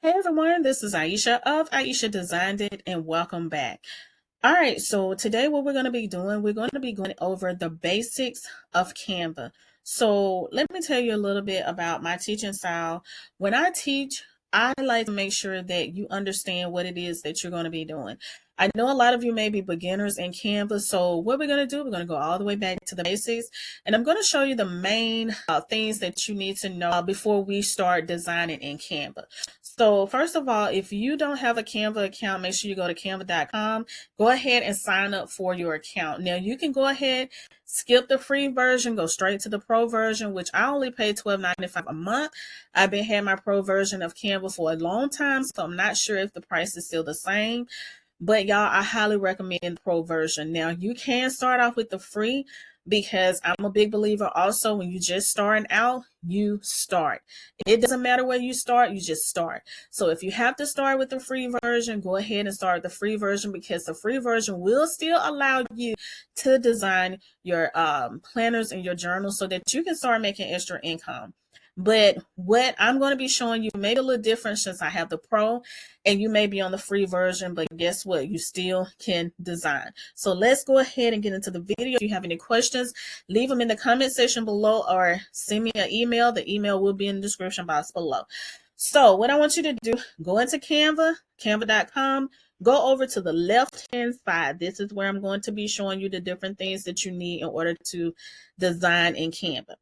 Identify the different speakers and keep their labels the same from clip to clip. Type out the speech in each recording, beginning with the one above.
Speaker 1: Hey everyone, this is Ieasha of Ieasha Designed It, and welcome back. All right, so today what we're going to be doing, we're going to be going over the basics of Canva. So let me tell you a little bit about my teaching style. When I teach, I like to make sure that you understand what it is that you're going to be doing. I know a lot of you may be beginners in Canva, so what we're going to do, we're going to go all the way back to the basics, and I'm going to show you the main things that you need to know before we start designing in Canva. So first of all, if you don't have a Canva account, make sure you go to canva.com. Go ahead and sign up for your account. Now you can go ahead, skip the free version, go straight to the pro version, which I only pay $12.95 a month. I've been having my pro version of Canva for a long time, so I'm not sure if the price is still the same. But y'all, I highly recommend the pro version. Now you can start off with the free, because I'm a big believer also when you just starting out, you start. It doesn't matter where you start, you just start. So if you have to start with the free version, go ahead and start the free version, because the free version will still allow you to design your planners and your journals so that you can start making extra income. But what I'm going to be showing you may be a little different since I have the pro and you may be on the free version, but guess what? You still can design. So let's go ahead and get into the video. If you have any questions, leave them in the comment section below or send me an email. The email will be in the description box below. So what I want you to do, go into Canva, canva.com, go over to the left-hand side. This is where I'm going to be showing you the different things that you need in order to design in Canva.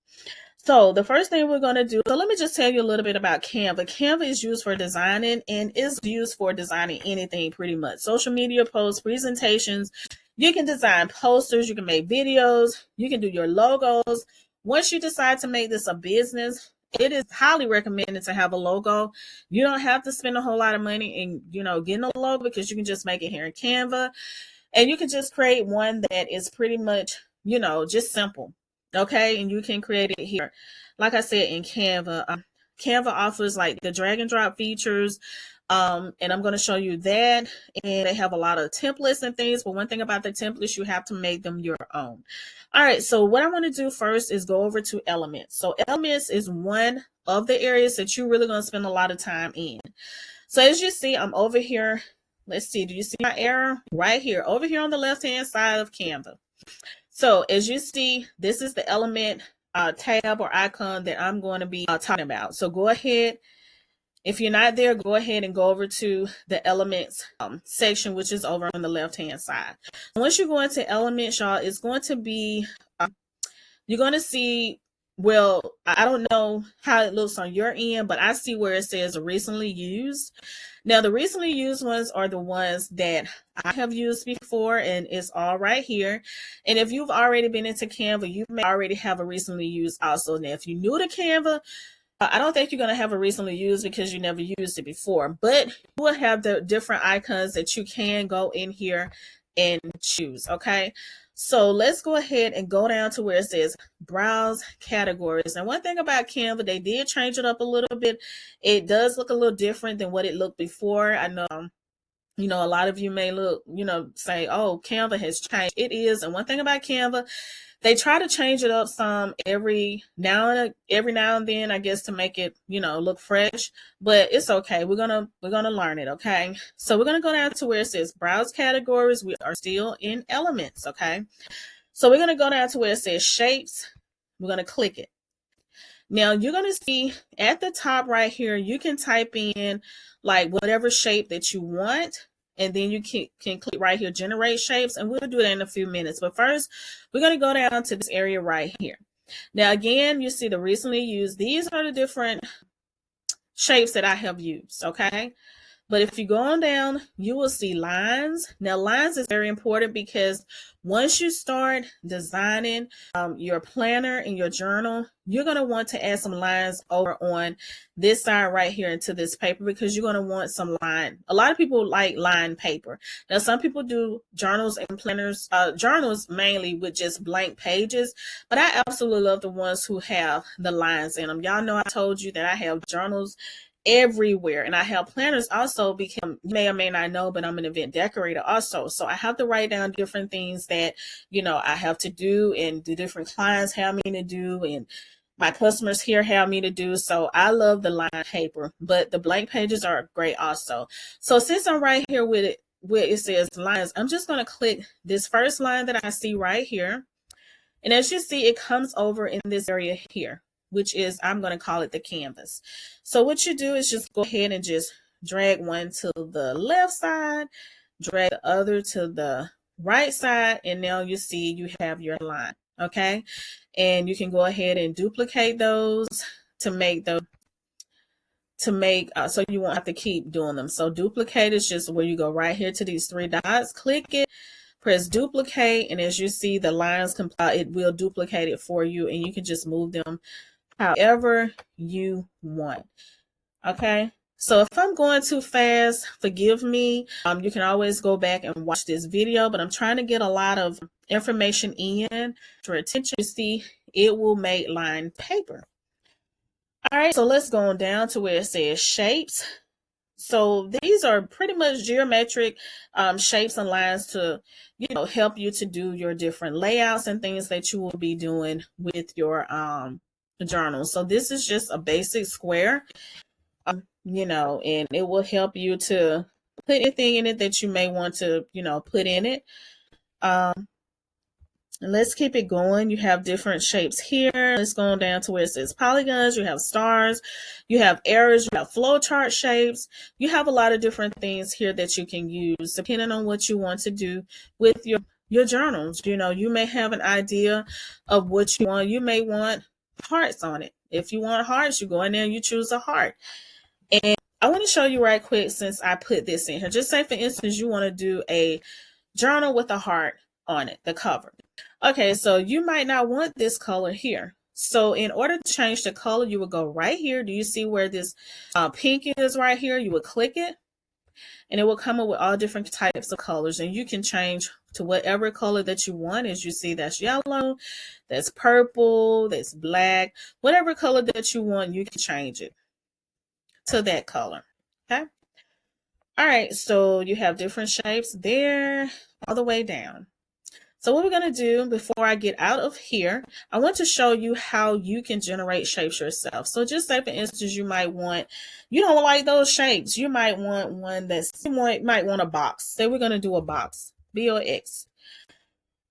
Speaker 1: So the first thing we're going to do, so let me just tell you a little bit about Canva. Canva is used for designing and is used for designing anything pretty much. Social media posts, presentations. You can design posters, you can make videos, you can do your logos. Once you decide to make this a business, it is highly recommended to have a logo. You don't have to spend a whole lot of money in, getting a logo, because you can just make it here in Canva. And you can just create one that is pretty much, just simple. Okay, and you can create it here. Like I said, in Canva, Canva offers like the drag and drop features, and I'm going to show you that. And they have a lot of templates and things, but one thing about the templates, you have to make them your own. All right, so what I want to do first is go over to Elements. So Elements is one of the areas that you're really going to spend a lot of time in. So as you see, I'm over here. Let's see, do you see my arrow? Right here, over here on the left-hand side of Canva. So as you see, this is the element tab or icon that I'm going to be talking about. So go ahead. If you're not there, go ahead and go over to the elements section, which is over on the left-hand side. Once you go into elements, y'all, it's going to be, you're going to see, well, I don't know how it looks on your end, but I see where it says recently used. Now, the recently used ones are the ones that I have used before, and it's all right here. And if you've already been into Canva, you may already have a recently used also. Now, if you're new to Canva, I don't think you're going to have a recently used because you never used it before, but you will have the different icons that you can go in here and choose, okay? So let's go ahead and go down to where it says browse categories. And one thing about Canva, they did change it up a little bit. It does look a little different than what it looked before. I know, a lot of you may look, say, oh, Canva has changed. It is. And one thing about Canva, they try to change it up some every now and then, I guess, to make it, look fresh, but it's okay. We're going to learn it. Okay. So we're going to go down to where it says browse categories. We are still in elements. Okay. So we're going to go down to where it says shapes. We're going to click it. Now you're going to see at the top right here, you can type in like whatever shape that you want. And then you can click right here, generate shapes, and we'll do that in a few minutes. But first, we're going to go down to this area right here. Now, again, you see the recently used. These are the different shapes that I have used, okay? But if you go on down, you will see lines. Now, lines is very important because once you start designing your planner and your journal, you're going to want to add some lines over on this side right here into this paper, because you're going to want some line. A lot of people like line paper. Now, some people do journals and planners, journals mainly with just blank pages, but I absolutely love the ones who have the lines in them. Y'all know I told you that I have journals everywhere, and I have planners also, because you may or may not know, but I'm an event decorator also, so I have to write down different things that I have to do, and the different clients have me to do, and my customers here have me to do. So I love the lined paper, but the blank pages are great also. So since I'm right here with it, where it says lines, I'm just going to click this first line that I see right here. And as you see, it comes over in this area here, which is, I'm going to call it the canvas. So what you do is just go ahead and just drag one to the left side, drag the other to the right side, and now you see you have your line. Okay. And you can go ahead and duplicate those to make the so you won't have to keep doing them. So duplicate is just where you go right here to these three dots, click it, press duplicate, and as you see the lines compile, it will duplicate it for you, and you can just move them however you want. Okay. So if I'm going too fast, forgive me. You can always go back and watch this video, but I'm trying to get a lot of information in for attention. You see, it will make lined paper. All right, so let's go on down to where it says shapes. So these are pretty much geometric shapes and lines to, help you to do your different layouts and things that you will be doing with your journal. So this is just a basic square. And it will help you to put anything in it that you may want to, put in it. And let's keep it going. You have different shapes here. Let's go down to where it says polygons. You have stars. You have arrows. You have flowchart shapes. You have a lot of different things here that you can use depending on what you want to do with your journals. You may have an idea of what you want. You may want hearts on it. If you want hearts, you go in there and you choose a heart. And I want to show you right quick since I put this in here. Just say, for instance, you want to do a journal with a heart on it, the cover. Okay, so you might not want this color here. So in order to change the color, you would go right here. Do you see where this pink is right here? You would click it, and it will come up with all different types of colors. And you can change to whatever color that you want. As you see, that's yellow, that's purple, that's black. Whatever color that you want, you can change it to that color. Okay. All right, so you have different shapes there all the way down. So what we're going to do before I get out of here, I want to show you how you can generate shapes yourself. So just say, for instance, you don't like those shapes. You might want one might want a box. Say we're going to do a box, BOX.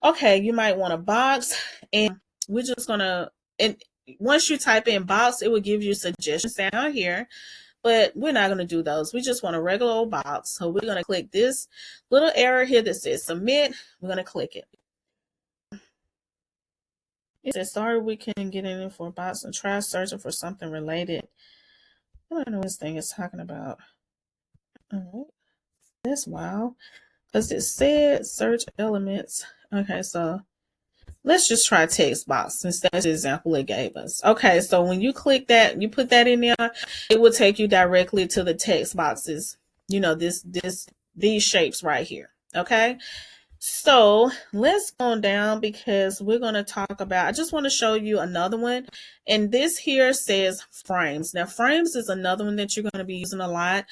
Speaker 1: Okay, you might want a box, and we're just going to, and once you type in box, it will give you suggestions down here. But we're not going to do those. We just want a regular old box. So we're going to click this little arrow here that says submit. We're going to click it. It says, sorry, we can't get in for a box and try searching for something related. I don't know what this thing is talking about. All right. That's wild. Because it said search elements. Okay, so let's just try text box since that's the example it gave us. Okay, so when you click that, you put that in there, it will take you directly to the text boxes. These shapes right here. Okay. So let's go down because we're going to talk about, I just want to show you another one. And this here says frames. Now frames is another one that you're going to be using a lot.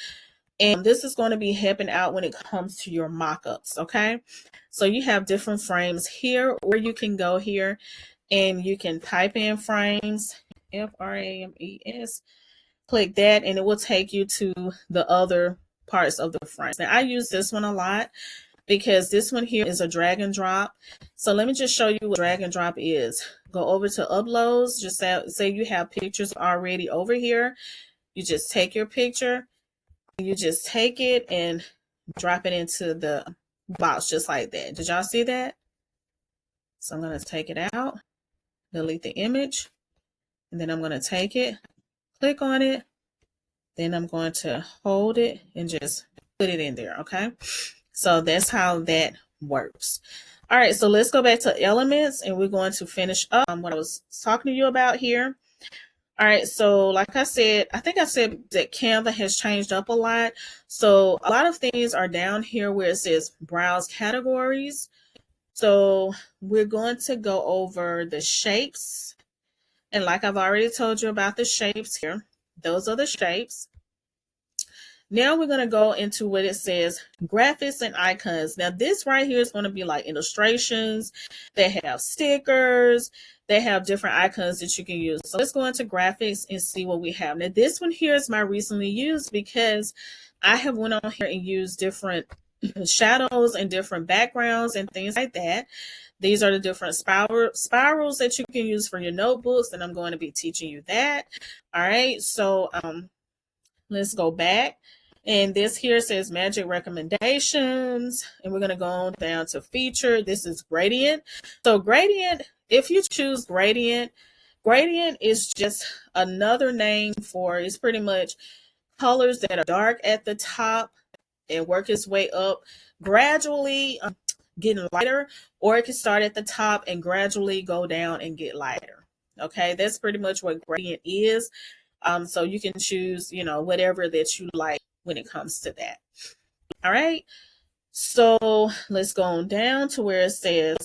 Speaker 1: And this is going to be helping out when it comes to your mock-ups. Okay. So you have different frames here, or you can go here and you can type in frames, FRAMES, click that, and it will take you to the other parts of the frames. Now I use this one a lot, because this one here is a drag and drop. So let me just show you what drag and drop is. Go over to uploads. Just say you have pictures already over here. You just take your picture. You just take it and drop it into the box just like that. Did y'all see that? So I'm going to take it out, delete the image, and then I'm going to take it, click on it. Then I'm going to hold it and just put it in there. Okay. So that's how that works. All right, so let's go back to elements, and we're going to finish up what I was talking to you about here. All right, so like I said, I think I said that Canva has changed up a lot. So a lot of things are down here where it says browse categories. So we're going to go over the shapes. And like I've already told you about the shapes here, those are the shapes. Now we're going to go into what it says graphics and icons. Now this right here is going to be like illustrations. They have stickers. they have different icons that you can use. So let's go into graphics and see what we have. Now this one here is my recently used because I have went on here and used different shadows and different backgrounds and things like that. These are the different spirals that you can use for your notebooks, and I'm going to be teaching you that. All right, so let's go back. And this here says magic recommendations, and we're going to go on down to feature. This is gradient. So gradient, if you choose gradient, gradient is just another name for, it's pretty much colors that are dark at the top and work its way up, gradually getting lighter, or it can start at the top and gradually go down and get lighter. Okay, that's pretty much what gradient is. So you can choose, whatever that you like when it comes to that. All right. So let's go on down to where it says,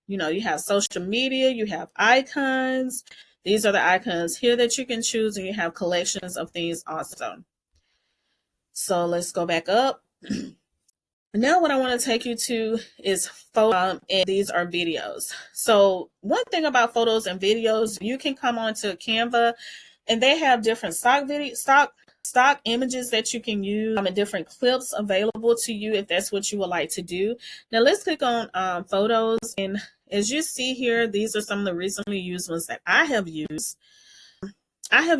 Speaker 1: you have social media, you have icons. These are the icons here that you can choose, and you have collections of things also. So let's go back up. Now what I want to take you to is photos, and these are videos. So one thing about photos and videos, you can come onto Canva, and they have different stock images that you can use, and different clips available to you if that's what you would like to do. Now let's click on photos, and as you see here, these are some of the recently used ones that I have used. I have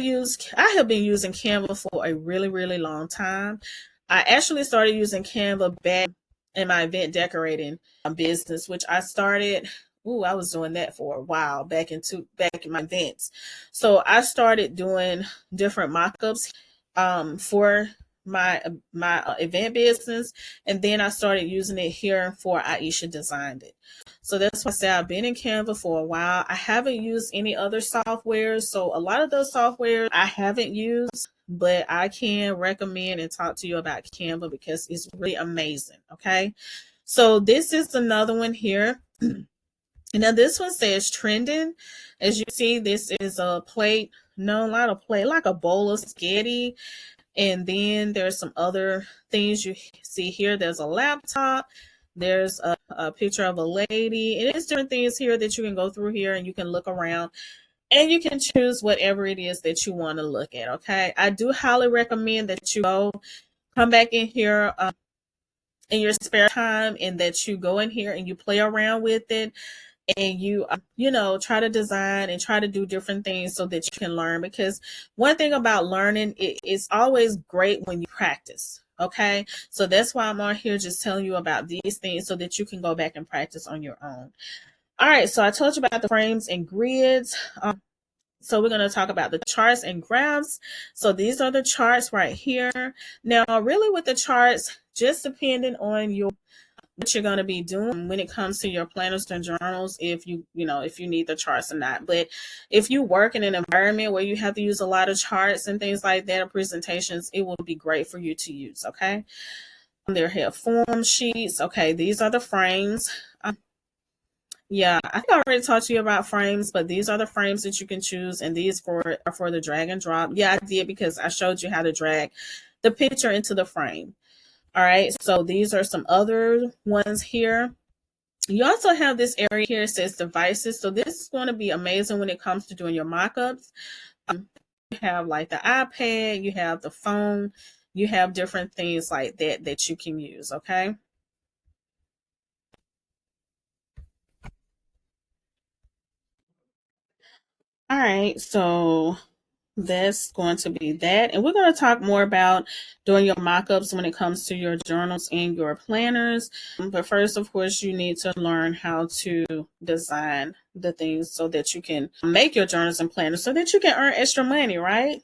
Speaker 1: been using Canva for a really, really long time. I actually started using Canva back in my event decorating business, which I started. I was doing that for a while back in my events. So I started doing different mock-ups for my event business, and then I started using it here for Ieasha Designed It. So that's why I say I've been in Canva for a while. I haven't used any other software, so a lot of those software I haven't used, but I can recommend and talk to you about Canva because it's really amazing. Okay, so this is another one here. Now this one says trending. As you see, this is a plate, not a plate, like a bowl of spaghetti. And then there's some other things you see here. There's a laptop. There's a picture of a lady. And it's different things here that you can go through here, and you can look around, and you can choose whatever it is that you want to look at. Okay, I do highly recommend that you come back in here in your spare time, and that you go in here and you play around with it, and you try to design and try to do different things so that you can learn. Because one thing about learning, it's always great when you practice. Okay, so that's why I'm on here just telling you about these things so that you can go back and practice on your own. All right, so I told you about the frames and grids. So we're going to talk about the charts and graphs. So these are the charts right here. Now really with the charts, just depending on what you're going to be doing when it comes to your planners and journals, if you need the charts or not. But if you work in an environment where you have to use a lot of charts and things like that, or presentations, it will be great for you to use. Okay, there have form sheets. Okay, these are the frames. Yeah, I think I already talked to you about frames, but these are the frames that you can choose, and these are for the drag and drop. Yeah, I did, because I showed you how to drag the picture into the frame. All right, so these are some other ones here. You also have this area here that says devices. So this is going to be amazing when it comes to doing your mock-ups. You have like the iPad, you have the phone, you have different things like that you can use. Okay. All right, so that's going to be that. And we're going to talk more about doing your mock-ups when it comes to your journals and your planners. But first, of course, you need to learn how to design the things so that you can make your journals and planners so that you can earn extra money, right?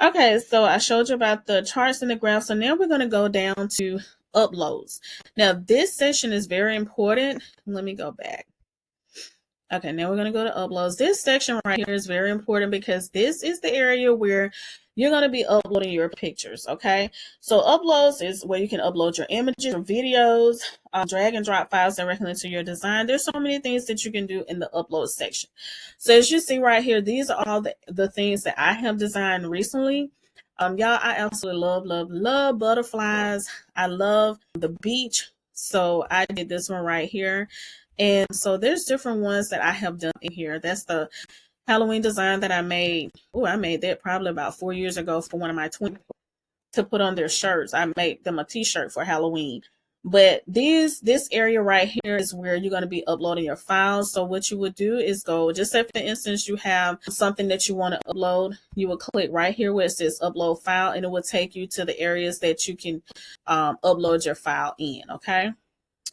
Speaker 1: Okay, so I showed you about the charts and the graphs. So now we're going to go down to uploads. Now, this section is very important. Let me go back. Okay, now we're going to go to uploads. This section right here is very important because this is the area where you're going to be uploading your pictures. Okay, so uploads is where you can upload your images or videos, drag and drop files directly into your design. There's so many things that you can do in the upload section. So as you see right here, these are all the things that I have designed recently. Y'all, I absolutely love butterflies. I love the beach. So I did this one right here. And so there's different ones that I have done in here. That's the Halloween design that I made. Oh, I made that probably about 4 years ago for one of my twins to put on their shirts. I made them a t-shirt for Halloween. But this area right here is where you're going to be uploading your files. So what you would do is go, just say for instance, you have something that you want to upload, you will click right here where it says upload file, and it will take you to the areas that you can upload your file in. Okay.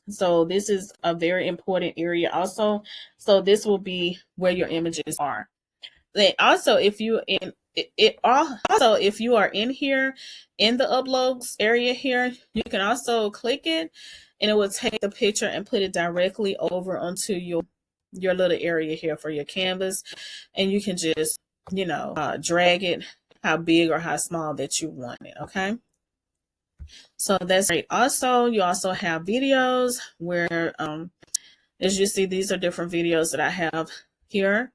Speaker 1: So this is a very important area also. So this will be where your images are. Then also, if you in it also if you are in here in the uploads area here, you can also click it, and it will take the picture and put it directly over onto your little area here for your canvas, and you can just drag it how big or how small that you want it. Okay. So that's great. Also, you also have videos where, as you see, these are different videos that I have here.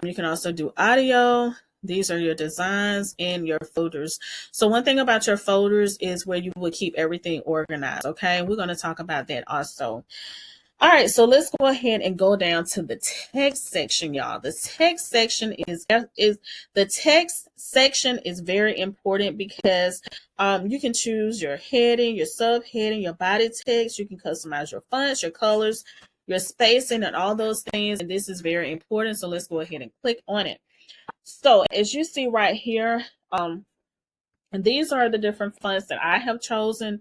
Speaker 1: You can also do audio. These are your designs and your folders. So one thing about your folders is where you will keep everything organized. Okay, we're going to talk about that also. All right, so let's go ahead and go down to the text section, y'all. The text section is very important because you can choose your heading, your subheading, your body text. You can customize your fonts, your colors, your spacing, and all those things. And this is very important. So let's go ahead and click on it. So as you see right here, and these are the different fonts that I have chosen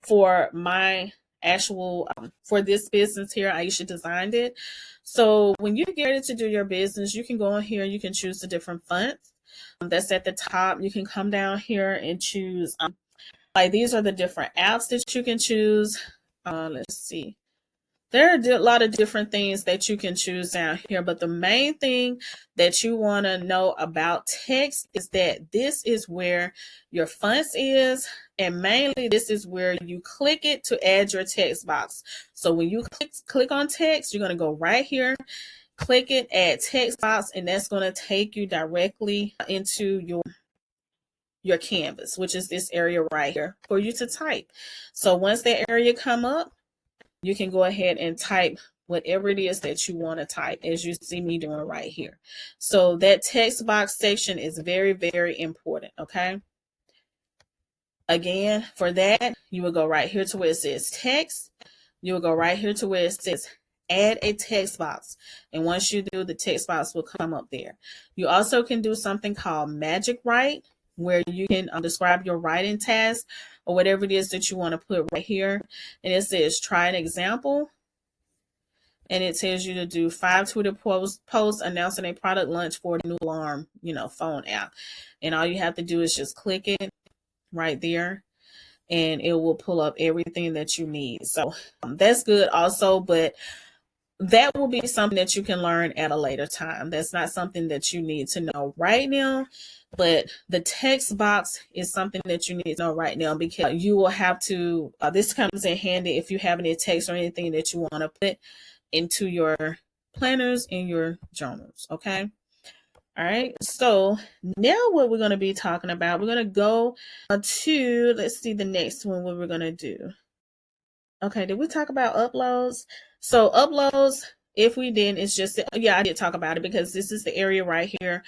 Speaker 1: for my actual for this business here. Ieasha designed it. So when you get ready to do your business, you can go in here, you can choose the different fonts that's at the top. You can come down here and choose like these are the different apps that you can choose. Let's see. There are a lot of different things that you can choose down here, but the main thing that you want to know about text is that this is where your fonts is, and mainly this is where you click it to add your text box. So when you click on text, you're going to go right here, click it, add text box, and that's going to take you directly into your canvas, which is this area right here for you to type. So once that area come up, you can go ahead and type whatever it is that you want to type, as you see me doing right here. So that text box section is very, very important. Okay. Again, for that, you will go right here to where it says text. You will go right here to where it says add a text box. And once you do, the text box will come up there. You also can do something called Magic Write, where you can describe your writing task or whatever it is that you want to put right here. And it says try an example. And it tells you to do 5 Twitter posts announcing a product launch for a new alarm, phone app. And all you have to do is just click it right there, and it will pull up everything that you need. So that's good also, but that will be something that you can learn at a later time. That's not something that you need to know right now, but the text box is something that you need to know right now, because you will have to, this comes in handy if you have any text or anything that you want to put into your planners and your journals. Okay. All right. So now what we're going to be talking about, we're going to go to, let's see the next one, what we're going to do. Okay, did we talk about uploads? So uploads, if we didn't, it's just, yeah, I did talk about it, because this is the area right here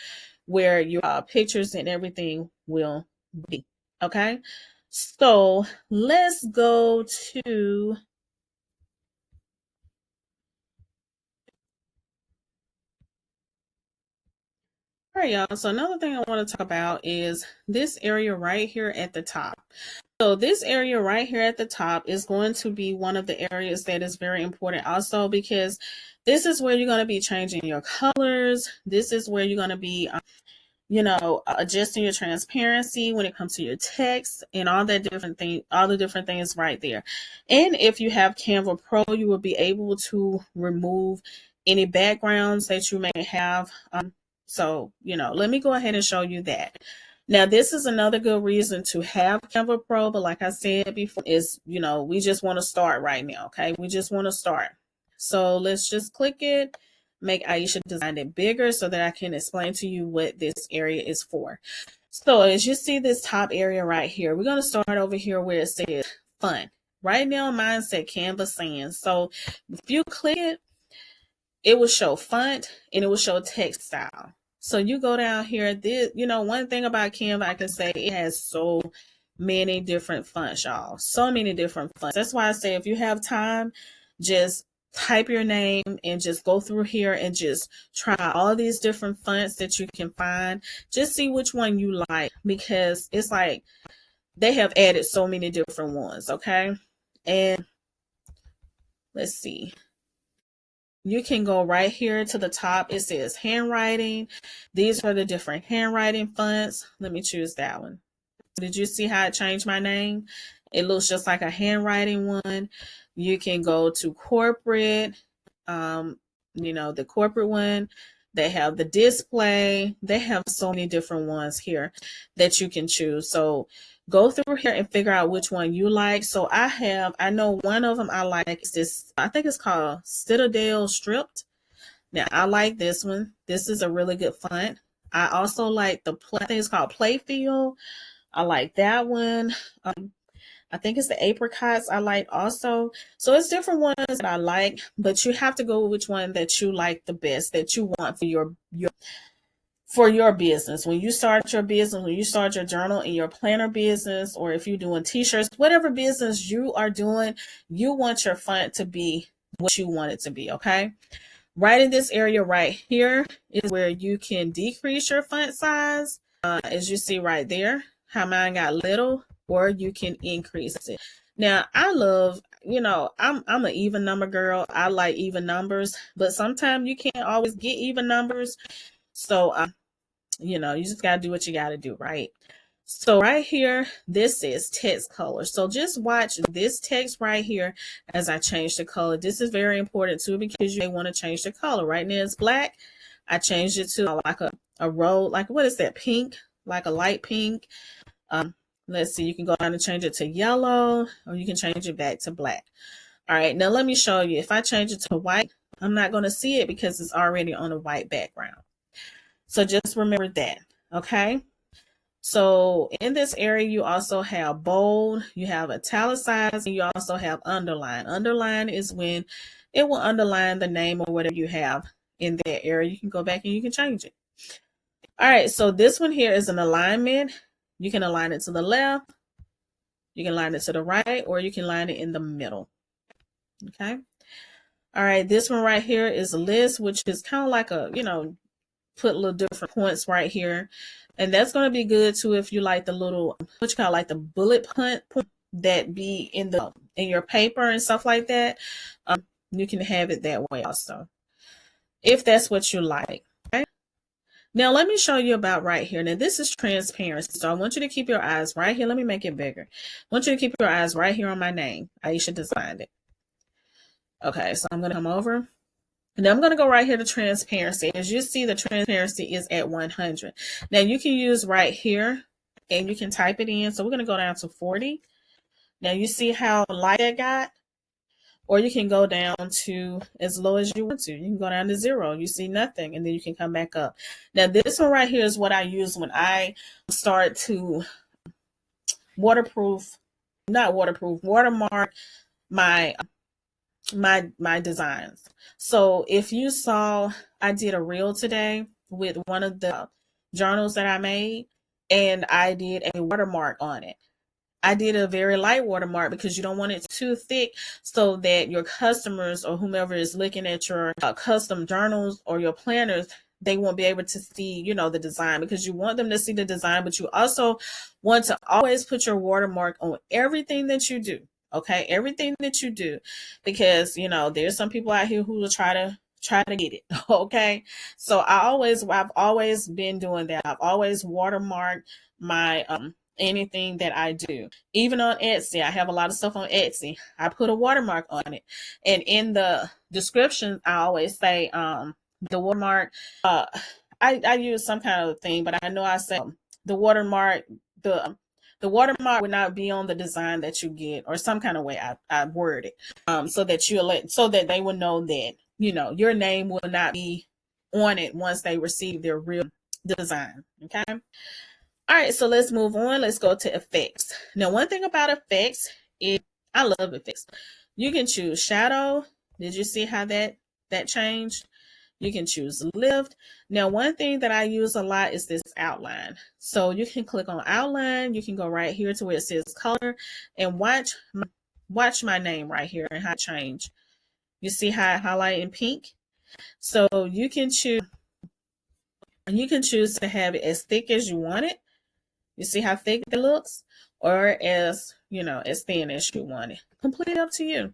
Speaker 1: where your pictures and everything will be. Okay, so let's go to, all right, y'all. So another thing I want to talk about is this area right here at the top. So this area right here at the top is going to be one of the areas that is very important also, because this is where you're going to be changing your colors. This is where you're going to be, adjusting your transparency when it comes to your text and all that different thing, all the different things right there. And if you have Canva Pro, you will be able to remove any backgrounds that you may have. So, let me go ahead and show you that. Now, this is another good reason to have Canva Pro, but like I said before, is, we just want to start right now, okay? We just want to start. So let's just click it, make Ieasha design it bigger so that I can explain to you what this area is for. So as you see this top area right here, we're going to start over here where it says fun. Right now, mine said Canva Sans. So if you click it, it will show font and it will show text style. So you go down here, this, one thing about Canva, I can say it has so many different fonts, y'all. So many different fonts. That's why I say if you have time, just type your name and just go through here and just try all these different fonts that you can find. Just see which one you like, because it's like they have added so many different ones, okay? And let's see. You can go right here to the top. It says handwriting. These are the different handwriting fonts. Let me choose that one. Did you see how it changed my name? It looks just like a handwriting one. You can go to corporate, the corporate one. They have the display. They have so many different ones here that you can choose. So go through here and figure out which one you like. So I know one of them I like is this, I think it's called Citadel Stripped. Now I like this one. This is a really good font. I also like I think it's called Playfield. I like that one. I think it's the apricots I like also. So it's different ones that I like, but you have to go with which one that you like the best, that you want for your business. When you start your business, when you start your journal and your planner business, or if you're doing t-shirts, whatever business you are doing, you want your font to be what you want it to be, okay? Right in this area right here is where you can decrease your font size. As you see right there, how mine got little, or you can increase it. Now, I love, I'm an even number girl. I like even numbers, but sometimes you can't always get even numbers. So, you just got to do what you got to do, right? So right here, this is text color. So just watch this text right here as I change the color. This is very important too, because you may want to change the color. Right now it's black. I changed it to like a road, like what is that, pink, like a light pink. Let's see, you can go down and change it to yellow, or you can change it back to black. All right, now let me show you. If I change it to white, I'm not going to see it because it's already on a white background. So just remember that, okay? So in this area, you also have bold, you have italicized, and you also have underline. Underline is when it will underline the name or whatever you have in that area. You can go back and you can change it. All right, so this one here is an alignment. You can align it to the left, you can align it to the right, or you can align it in the middle. Okay. All right, this one right here is a list, which is kind of like a, put little different points right here. And that's going to be good too if you like the little, what you call like the bullet point that be in your paper and stuff like that. You can have it that way also, if that's what you like. Okay. Now let me show you about right here. Now this is transparency. So I want you to keep your eyes right here. Let me make it bigger. I want you to keep your eyes right here on my name. Ieasha designed it. Okay, so I'm going to come over. Now I'm going to go right here to transparency. As you see, the transparency is at 100. Now you can use right here and you can type it in. So we're going to go down to 40. Now you see how light it got? Or you can go down to as low as you want to. You can go down to 0. You see nothing, and then you can come back up. Now this one right here is what I use when I start to watermark my designs. So if you saw, I did a reel today with one of the journals that I made, and I did a watermark on it. I did a very light watermark because you don't want it too thick, so that your customers or whomever is looking at your custom journals or your planners, they won't be able to see, the design, because you want them to see the design, but you also want to always put your watermark on everything that you do. Okay, everything that you do, because there's some people out here who will try to get it. Okay, so I've always been doing that. I've always watermarked my anything that I do. Even on Etsy, I have a lot of stuff on Etsy. I put a watermark on it, and in the description, I always say the watermark. I use some kind of thing, but I know I say the watermark. The watermark would not be on the design that you get, or some kind of way I word it, so that they will know that your name will not be on it once they receive their real design. Okay. All right, so let's move on. Let's go to effects. Now, one thing about effects is I love effects. You can choose shadow. Did you see how that changed? You can choose lift. Now, one thing that I use a lot is this outline. So you can click on outline. You can go right here to where it says color and watch my name right here and how it change. You see how I highlight in pink? So you can choose to have it as thick as you want it. You see how thick it looks? Or as, as thin as you want it. Completely up to you.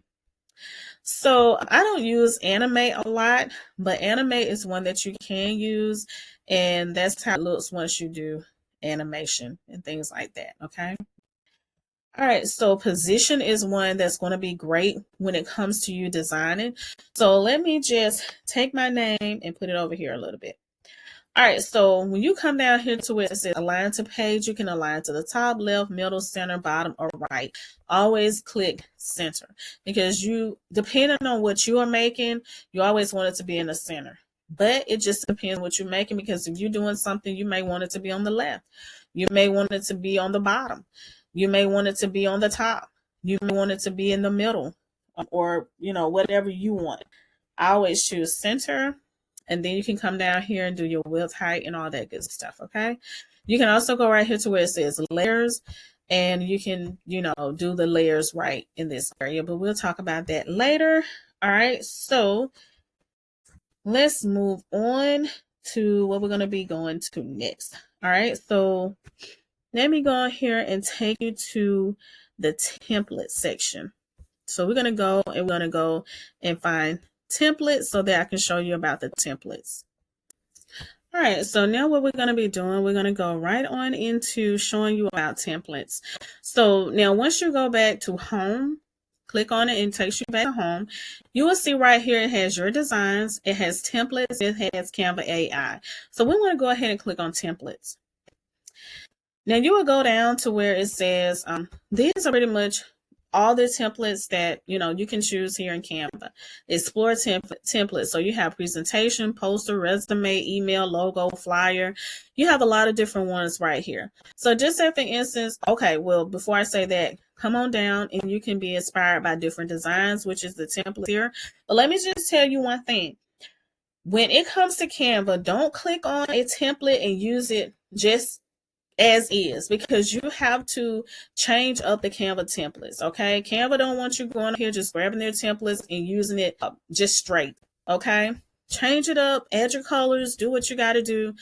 Speaker 1: So I don't use animate a lot, but animate is one that you can use, and that's how it looks once you do animation and things like that. Okay. All right, so position is one that's going to be great when it comes to you designing. So let me just take my name and put it over here a little bit. All right, so when you come down here to where it says align to page, you can align to the top, left, middle, center, bottom, or right. Always click center because depending on what you are making, you always want it to be in the center. But it just depends what you're making, because if you're doing something, you may want it to be on the left. You may want it to be on the bottom. You may want it to be on the top. You may want it to be in the middle, or, whatever you want. I always choose center. And then you can come down here and do your width, height, and all that good stuff, okay? You can also go right here to where it says layers, and you can, do the layers right in this area, but we'll talk about that later. All right, so let's move on to what we're going to be going to next. All right, so let me go here and take you to the template section. So we're going to go and find templates so that I can show you about the templates. All right, so now what we're going to be doing, we're going to go right on into showing you about templates. So now once you go back to home, click on it and it takes you back to home. You will see right here it has your designs, it has templates, it has Canva AI. So we want to go ahead and click on templates. Now you will go down to where it says these are pretty much all the templates that you can choose here in Canva. Explore templates. So you have presentation, poster, resume, email, logo, flyer. You have a lot of different ones right here. So just say for instance, okay, well, before I say that, come on down and you can be inspired by different designs, which is the template here. But let me just tell you one thing. When it comes to Canva, don't click on a template and use it just as is, because you have to change up the Canva templates. Okay, Canva don't want you going here just grabbing their templates and using it just straight. Okay, change it up, add your colors, do what you got to do,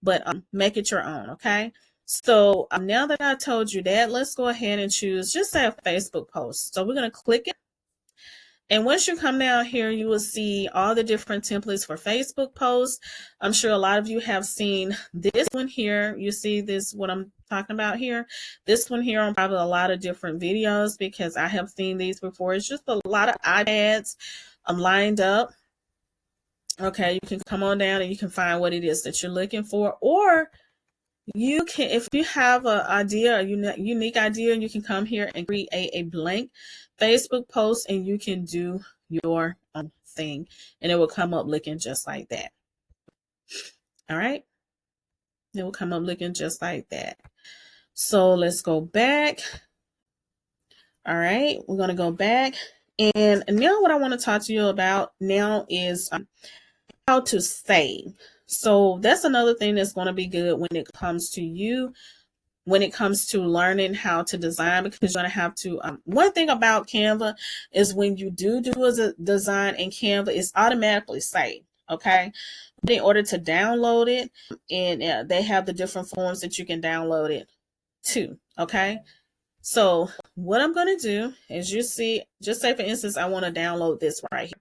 Speaker 1: but make it your own. Okay, so now that I told you that, let's go ahead and choose just say a Facebook post. So we're going to click it. And once you come down here, you will see all the different templates for Facebook posts. I'm sure a lot of you have seen this one here. You see this, what I'm talking about here. This one here on probably a lot of different videos because I have seen these before. It's just a lot of iPads lined up. Okay, you can come on down and you can find what it is that you're looking for. Or you can, if you have an idea, a unique idea, you can come here and create a blank Facebook post and you can do your own thing and it will come up looking just like that. All right. It will come up looking just like that. So let's go back. All right. We're going to go back. And now what I want to talk to you about now is how to save. So that's another thing that's going to be good when it comes to you, when it comes to learning how to design, because you're going to have to, one thing about Canva is when you do a design in Canva, it's automatically saved. Okay. In order to download it, and they have the different forms that you can download it to. Okay. So what I'm going to do is, you see, just say for instance, I want to download this right here.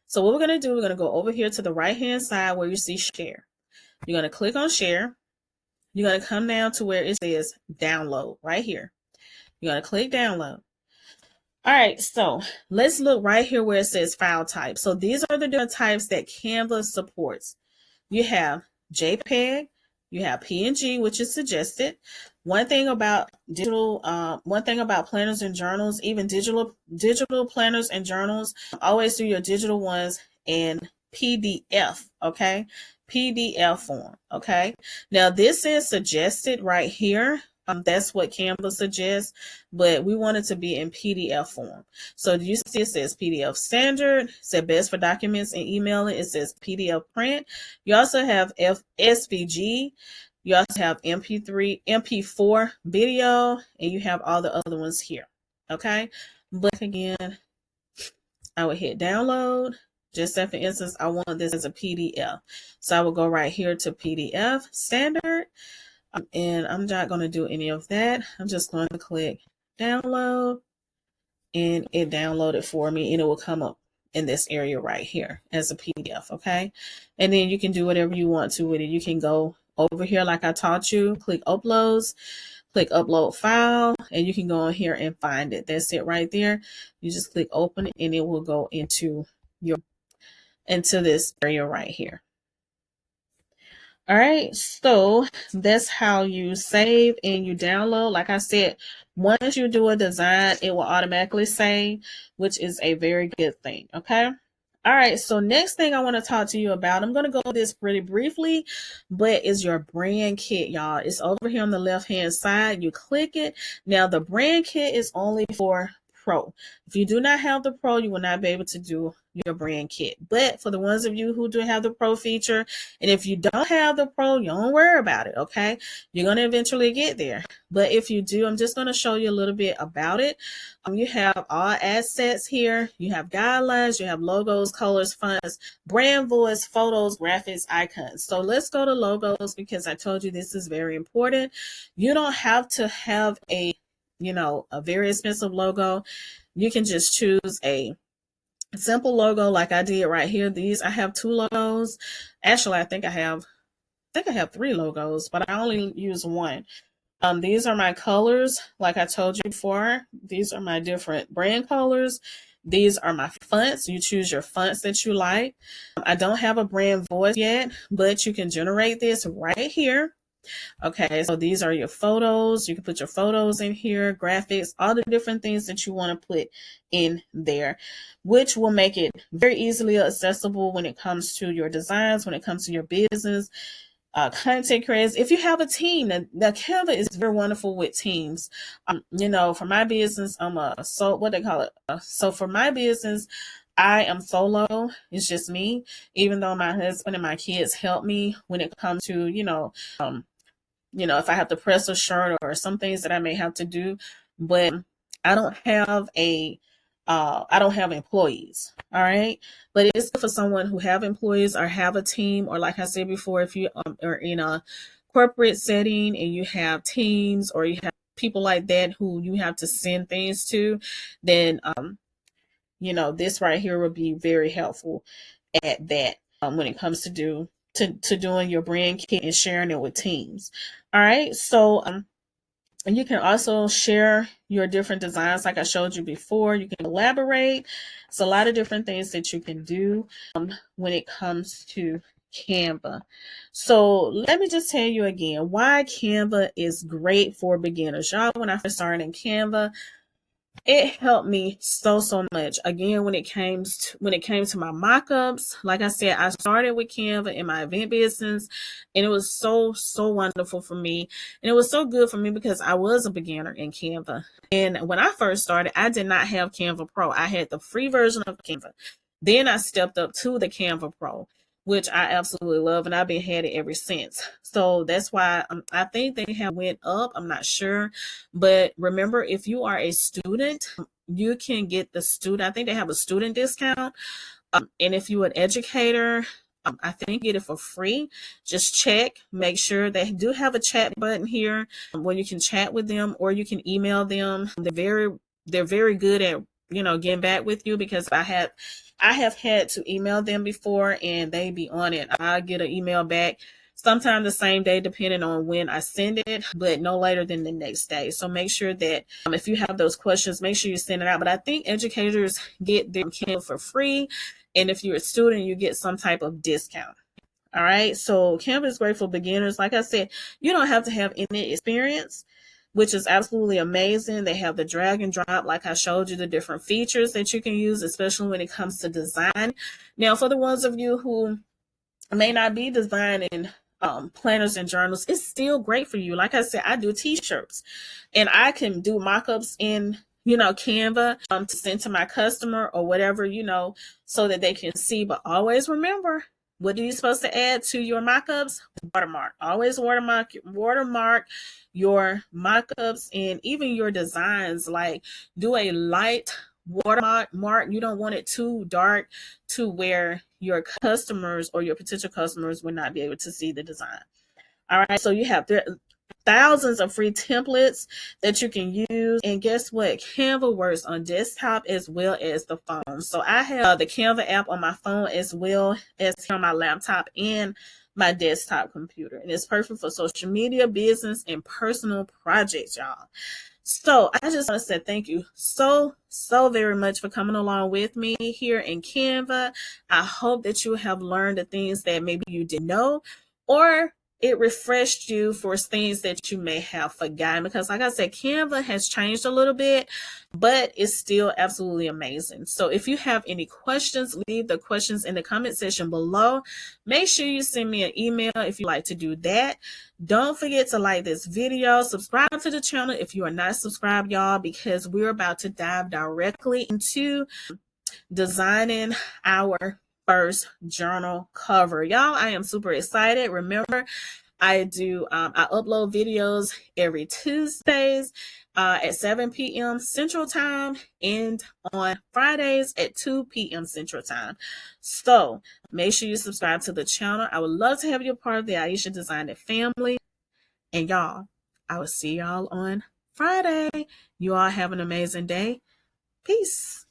Speaker 1: So what we're going to do, we're going to go over here to the right hand side where you see share. You're going to click on share. You're going to come down to where it says download right here. You're going to click download. All right, so let's look right here where it says file type. So these are the different types that Canva supports. You have JPEG, you have PNG, which is suggested. One thing about planners and journals, even digital planners and journals, always do your digital ones in PDF, okay? PDF form, okay? Now this is suggested right here. That's what Canva suggests, but we want it to be in PDF form. So you see it says PDF standard, it says best for documents and emailing, it says PDF print. You also have SVG, you also have MP3, MP4 video, and you have all the other ones here. Okay, but again, I would hit download. Just say, for instance, I want this as a PDF. So I will go right here to PDF standard. And I'm not going to do any of that. I'm just going to click download, and it downloaded for me, and it will come up in this area right here as a PDF. Okay. And then you can do whatever you want to with it. You can go over here like I taught you, click uploads, click upload file, and you can go in here and find it. That's it right there. You just click open, and it will go into this area right here. All right, so that's how you save and you download. Like I said, once you do a design, it will automatically save, which is a very good thing. Okay. All right, so next thing I want to talk to you about, I'm going to go over this pretty briefly, but is your brand kit, y'all. It's over here on the left-hand side. You click it. Now, the brand kit is only for Pro. If you do not have the Pro, you will not be able to do your brand kit. But for the ones of you who do have the Pro feature, and if you don't have the Pro, you don't worry about it, okay? You're going to eventually get there. But if you do, I'm just going to show you a little bit about it. You have all assets here. You have guidelines, you have logos, colors, fonts, brand voice, photos, graphics, icons. So let's go to logos, because I told you this is very important. You don't have to have a very expensive logo. You can just choose a simple logo like I did right here. I have 2 logos. Actually, I think I have 3 logos, but I only use one. These are my colors. Like I told you before, these are my different brand colors. These are my fonts. You choose your fonts that you like. I don't have a brand voice yet, but you can generate this right here. Okay, so these are your photos. You can put your photos in here, graphics, all the different things that you want to put in there, which will make it very easily accessible when it comes to your designs, when it comes to your business, content creators. If you have a team, the Canva is very wonderful with teams. For my business, so for my business, I am solo. It's just me, even though my husband and my kids help me when it comes to, if I have to press a shirt or some things that I may have to do, but I don't have employees. All right. But it's for someone who have employees or have a team, or like I said before, if you are in a corporate setting and you have teams or you have people like that who you have to send things to, then, this right here will be very helpful at that when it comes to doing your brand kit and sharing it with teams. All right. So, and you can also share your different designs like I showed you before. You can elaborate. It's a lot of different things that you can do when it comes to Canva. So let me just tell you again why Canva is great for beginners. Y'all, when I first started in Canva, it helped me so much. Again, when it came to my mock-ups, like I said, I started with Canva in my event business, and it was so wonderful for me. And it was so good for me because I was a beginner in Canva. And when I first started, I did not have Canva Pro. I had the free version of Canva. Then I stepped up to the Canva Pro, which I absolutely love, and I've been had it ever since. So that's why I think they have went up. I'm not sure, but remember, if you are a student, you can get the student. I think they have a student discount, and if you're an educator, I think get it for free. Just check, make sure they do have a chat button here where you can chat with them, or you can email them. They're very good at getting back with you, because I have had to email them before and they be on it. I get an email back sometime the same day, depending on when I send it, but no later than the next day. So make sure that if you have those questions, make sure you send it out. But I think educators get their Canva for free. And if you're a student, you get some type of discount. All right. So Canva is great for beginners. Like I said, you don't have to have any experience, which is absolutely amazing. They have the drag and drop, like I showed you, the different features that you can use, especially when it comes to design. Now, for the ones of you who may not be designing planners and journals, it's still great for you. Like I said, I do t-shirts, and I can do mock-ups in, Canva, to send to my customer or whatever, so that they can see. But always remember, what are you supposed to add to your mock-ups? Watermark. Always watermark your mock-ups and even your designs. Like, do a light watermark. You don't want it too dark to where your customers or your potential customers will not be able to see the design. All right, so you have thousands of free templates that you can use. And guess what? Canva works on desktop as well as the phone. So I have the Canva app on my phone as well as on my laptop and my desktop computer. And it's perfect for social media, business, and personal projects, y'all. So I just want to say thank you so very much for coming along with me here in Canva. I hope that you have learned the things that maybe you didn't know, or it refreshed you for things that you may have forgotten. Because like I said, Canva has changed a little bit, but it's still absolutely amazing. So if you have any questions, leave the questions in the comment section below. Make sure you send me an email if you like to do that. Don't forget to like this video, subscribe to the channel if you are not subscribed, y'all, because we're about to dive directly into designing our first journal cover. Y'all, I am super excited. Remember, I upload videos every Tuesdays at 7 p.m. Central Time and on Fridays at 2 p.m. Central Time. So make sure you subscribe to the channel. I would love to have you a part of the Ieasha Design It family. And y'all, I will see y'all on Friday. You all have an amazing day. Peace.